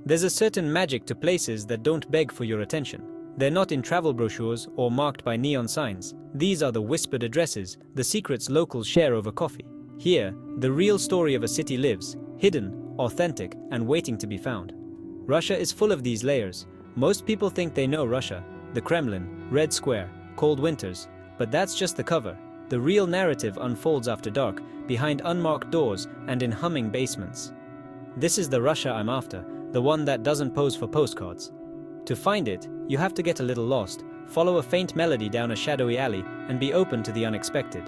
There's a certain magic to places that don't beg for your attention. They're not in travel brochures or marked by neon signs. These are the whispered addresses, the secrets locals share over coffee. Here, the real story of a city lives, hidden, authentic, and waiting to be found. Russia is full of these layers. Most people think they know Russia, the Kremlin, Red Square, cold winters, but that's just the cover. The real narrative unfolds after dark, behind unmarked doors and in humming basements. This is the Russia I'm after, the one that doesn't pose for postcards. To find it, you have to get a little lost, follow a faint melody down a shadowy alley, and be open to the unexpected.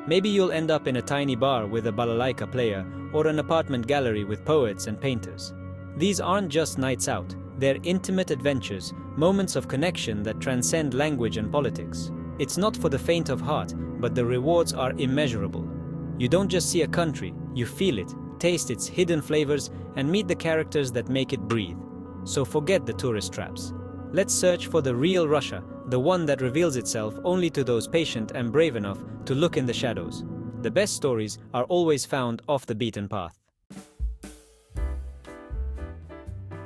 Maybe you'll end up in a tiny bar with a balalaika player, or an apartment gallery with poets and painters. These aren't just nights out, they're intimate adventures, moments of connection that transcend language and politics. It's not for the faint of heart, but the rewards are immeasurable. You don't just see a country, you feel it, taste its hidden flavors, and meet the characters that make it breathe. So forget the tourist traps. Let's search for the real Russia, the one that reveals itself only to those patient and brave enough to look in the shadows. The best stories are always found off the beaten path.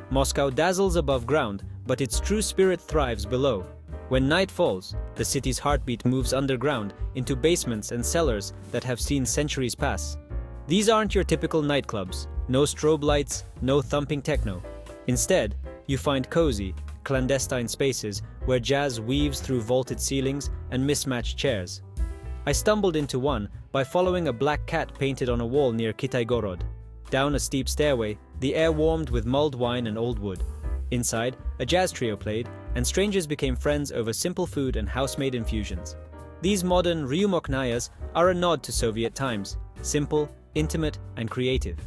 Moscow dazzles above ground, but its true spirit thrives below. When night falls, the city's heartbeat moves underground into basements and cellars that have seen centuries pass. These aren't your typical nightclubs, no strobe lights, no thumping techno. Instead, you find cozy, clandestine spaces where jazz weaves through vaulted ceilings and mismatched chairs. I stumbled into one by following a black cat painted on a wall near Kitaygorod. Down a steep stairway, the air warmed with mulled wine and old wood. Inside, a jazz trio played, and strangers became friends over simple food and house-made infusions. These modern ryumoknayas are a nod to Soviet times, simple, intimate, and creative.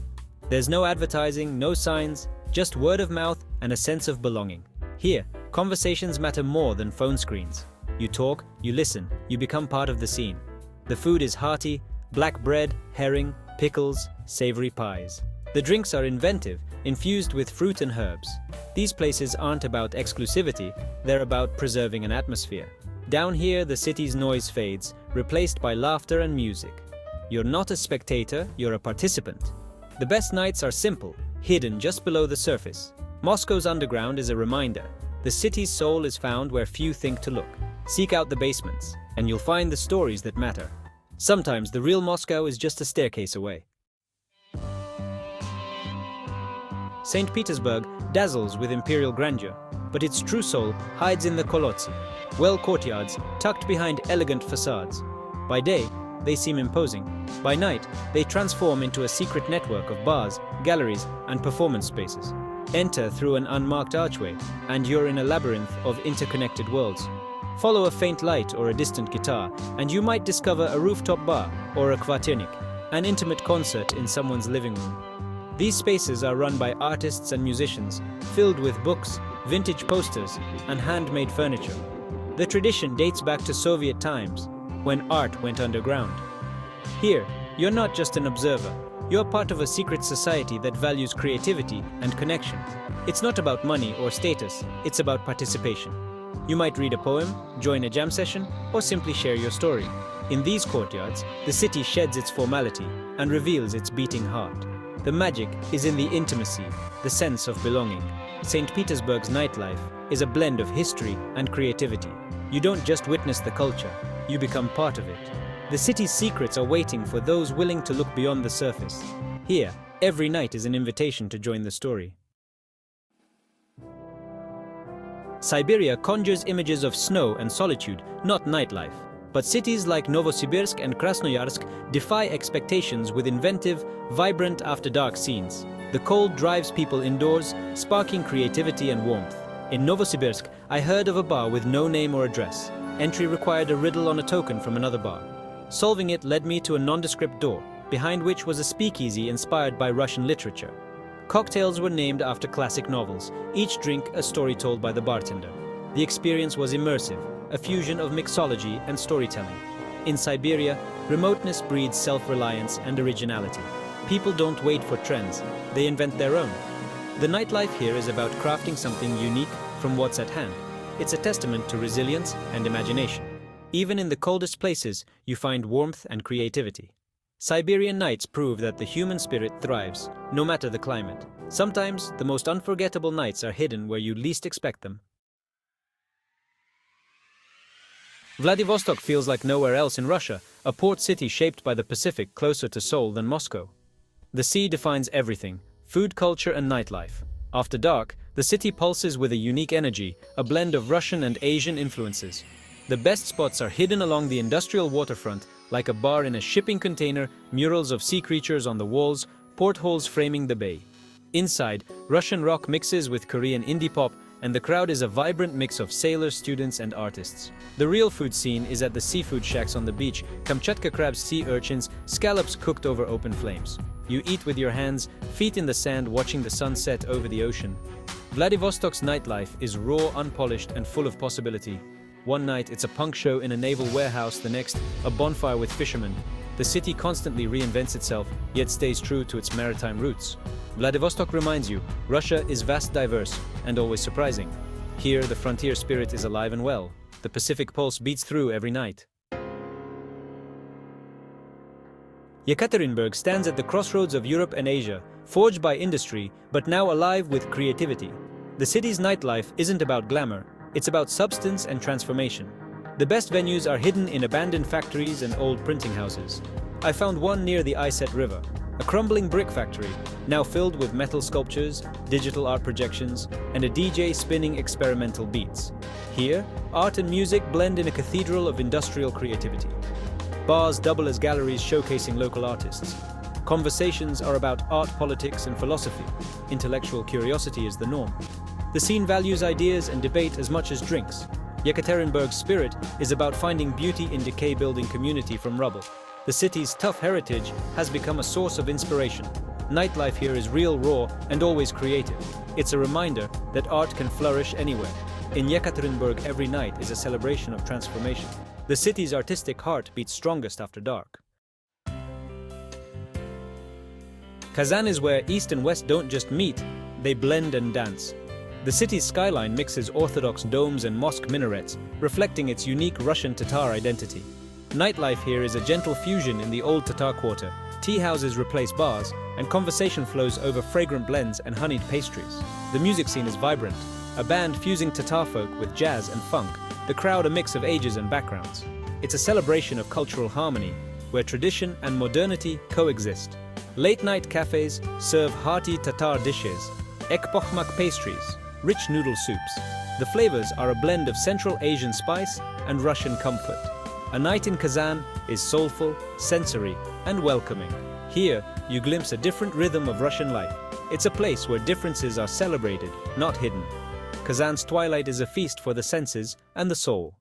There's no advertising, no signs, just word of mouth and a sense of belonging. Here, conversations matter more than phone screens. You talk, you listen, you become part of the scene. The food is hearty, black bread, herring, pickles, savory pies. The drinks are inventive, infused with fruit and herbs. These places aren't about exclusivity, they're about preserving an atmosphere. Down here, the city's noise fades, replaced by laughter and music. You're not a spectator, you're a participant. The best nights are simple, hidden just below the surface. Moscow's underground is a reminder. The city's soul is found where few think to look. Seek out the basements, and you'll find the stories that matter. Sometimes the real Moscow is just a staircase away. St. Petersburg dazzles with imperial grandeur, but its true soul hides in the kolodzy, well courtyards tucked behind elegant facades. By day, they seem imposing. By night, they transform into a secret network of bars, galleries, and performance spaces. Enter through an unmarked archway, and you're in a labyrinth of interconnected worlds. Follow a faint light or a distant guitar, and you might discover a rooftop bar or a kvartirnik, an intimate concert in someone's living room. These spaces are run by artists and musicians, filled with books, vintage posters, and handmade furniture. The tradition dates back to Soviet times, when art went underground. Here, you're not just an observer, you're part of a secret society that values creativity and connection. It's not about money or status, it's about participation. You might read a poem, join a jam session, or simply share your story. In these courtyards, the city sheds its formality and reveals its beating heart. The magic is in the intimacy, the sense of belonging. St. Petersburg's nightlife is a blend of history and creativity. You don't just witness the culture, you become part of it. The city's secrets are waiting for those willing to look beyond the surface. Here, every night is an invitation to join the story. Siberia conjures images of snow and solitude, not nightlife. But cities like Novosibirsk and Krasnoyarsk defy expectations with inventive, vibrant after-dark scenes. The cold drives people indoors, sparking creativity and warmth. In Novosibirsk, I heard of a bar with no name or address. Entry required a riddle on a token from another bar. Solving it led me to a nondescript door, behind which was a speakeasy inspired by Russian literature. Cocktails were named after classic novels, each drink a story told by the bartender. The experience was immersive, a fusion of mixology and storytelling. In Siberia, remoteness breeds self-reliance and originality. People don't wait for trends, they invent their own. The nightlife here is about crafting something unique from what's at hand. It's a testament to resilience and imagination. Even in the coldest places, you find warmth and creativity. Siberian nights prove that the human spirit thrives, no matter the climate. Sometimes, the most unforgettable nights are hidden where you least expect them. Vladivostok feels like nowhere else in Russia, a port city shaped by the Pacific closer to Seoul than Moscow. The sea defines everything: food, culture, and nightlife. After dark, the city pulses with a unique energy, a blend of Russian and Asian influences. The best spots are hidden along the industrial waterfront, like a bar in a shipping container, murals of sea creatures on the walls, portholes framing the bay. Inside, Russian rock mixes with Korean indie pop, and the crowd is a vibrant mix of sailors, students, and artists. The real food scene is at the seafood shacks on the beach: Kamchatka crabs, sea urchins, scallops cooked over open flames. You eat with your hands, feet in the sand, watching the sun set over the ocean. Vladivostok's nightlife is raw, unpolished, and full of possibility. One night, it's a punk show in a naval warehouse, the next, a bonfire with fishermen. The city constantly reinvents itself, yet stays true to its maritime roots. Vladivostok reminds you, Russia is vast, diverse, and always surprising. Here, the frontier spirit is alive and well. The Pacific pulse beats through every night. Yekaterinburg stands at the crossroads of Europe and Asia, forged by industry, but now alive with creativity. The city's nightlife isn't about glamour, it's about substance and transformation. The best venues are hidden in abandoned factories and old printing houses. I found one near the Iset River, a crumbling brick factory, now filled with metal sculptures, digital art projections, and a DJ spinning experimental beats. Here, art and music blend in a cathedral of industrial creativity. Bars double as galleries showcasing local artists. Conversations are about art, politics, and philosophy. Intellectual curiosity is the norm. The scene values ideas and debate as much as drinks. Yekaterinburg's spirit is about finding beauty in decay, building community from rubble. The city's tough heritage has become a source of inspiration. Nightlife here is real, raw, and always creative. It's a reminder that art can flourish anywhere. In Yekaterinburg, every night is a celebration of transformation. The city's artistic heart beats strongest after dark. Kazan is where East and West don't just meet, they blend and dance. The city's skyline mixes Orthodox domes and mosque minarets, reflecting its unique Russian Tatar identity. Nightlife here is a gentle fusion in the old Tatar quarter. Tea houses replace bars, and conversation flows over fragrant blends and honeyed pastries. The music scene is vibrant, a band fusing Tatar folk with jazz and funk, the crowd a mix of ages and backgrounds. It's a celebration of cultural harmony, where tradition and modernity coexist. Late-night cafes serve hearty Tatar dishes, ekpokhmak pastries, rich noodle soups. The flavors are a blend of Central Asian spice and Russian comfort. A night in Kazan is soulful, sensory, and welcoming. Here, you glimpse a different rhythm of Russian life. It's a place where differences are celebrated, not hidden. Kazan's twilight is a feast for the senses and the soul.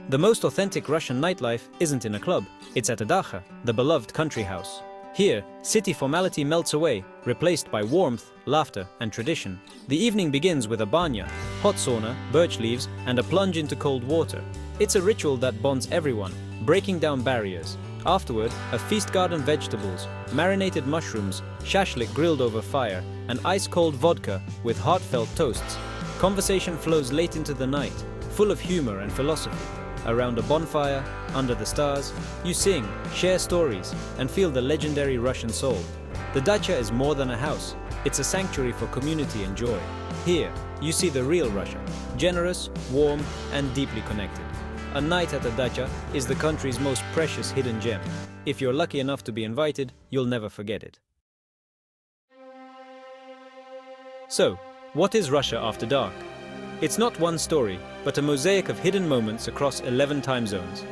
The most authentic Russian nightlife isn't in a club, it's at a dacha, the beloved country house. Here, city formality melts away, replaced by warmth, laughter, and tradition. The evening begins with a banya, hot sauna, birch leaves, and a plunge into cold water. It's a ritual that bonds everyone, breaking down barriers. Afterward, a feast garden: vegetables, marinated mushrooms, shashlik grilled over fire, and ice-cold vodka with heartfelt toasts. Conversation flows late into the night, full of humor and philosophy. Around a bonfire, under the stars, you sing, share stories, and feel the legendary Russian soul. The dacha is more than a house, it's a sanctuary for community and joy. Here, you see the real Russia, generous, warm, and deeply connected. A night at the dacha is the country's most precious hidden gem. If you're lucky enough to be invited, you'll never forget it. So, what is Russia after dark? It's not one story, but a mosaic of hidden moments across 11 time zones.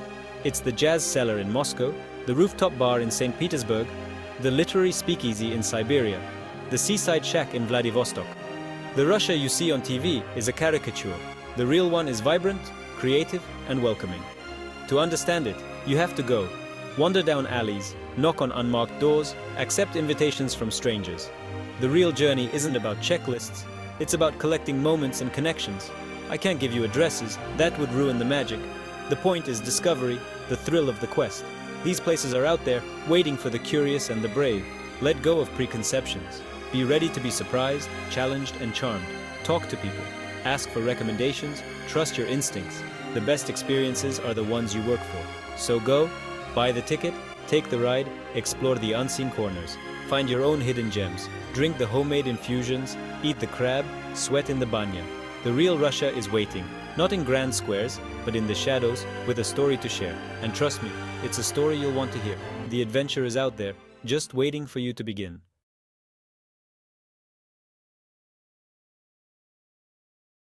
It's the jazz cellar in Moscow, the rooftop bar in St. Petersburg, the literary speakeasy in Siberia, the seaside shack in Vladivostok. The Russia you see on TV is a caricature. The real one is vibrant, creative, and welcoming. To understand it, you have to go. Wander down alleys, knock on unmarked doors, accept invitations from strangers. The real journey isn't about checklists, it's about collecting moments and connections. I can't give you addresses, that would ruin the magic. The point is discovery, the thrill of the quest. These places are out there, waiting for the curious and the brave. Let go of preconceptions. Be ready to be surprised, challenged, and charmed. Talk to people. Ask for recommendations. Trust your instincts. The best experiences are the ones you work for. So go, buy the ticket, take the ride, explore the unseen corners, find your own hidden gems, drink the homemade infusions, eat the crab, sweat in the banya. The real Russia is waiting, not in grand squares, but in the shadows with a story to share. And trust me, it's a story you'll want to hear. The adventure is out there, just waiting for you to begin.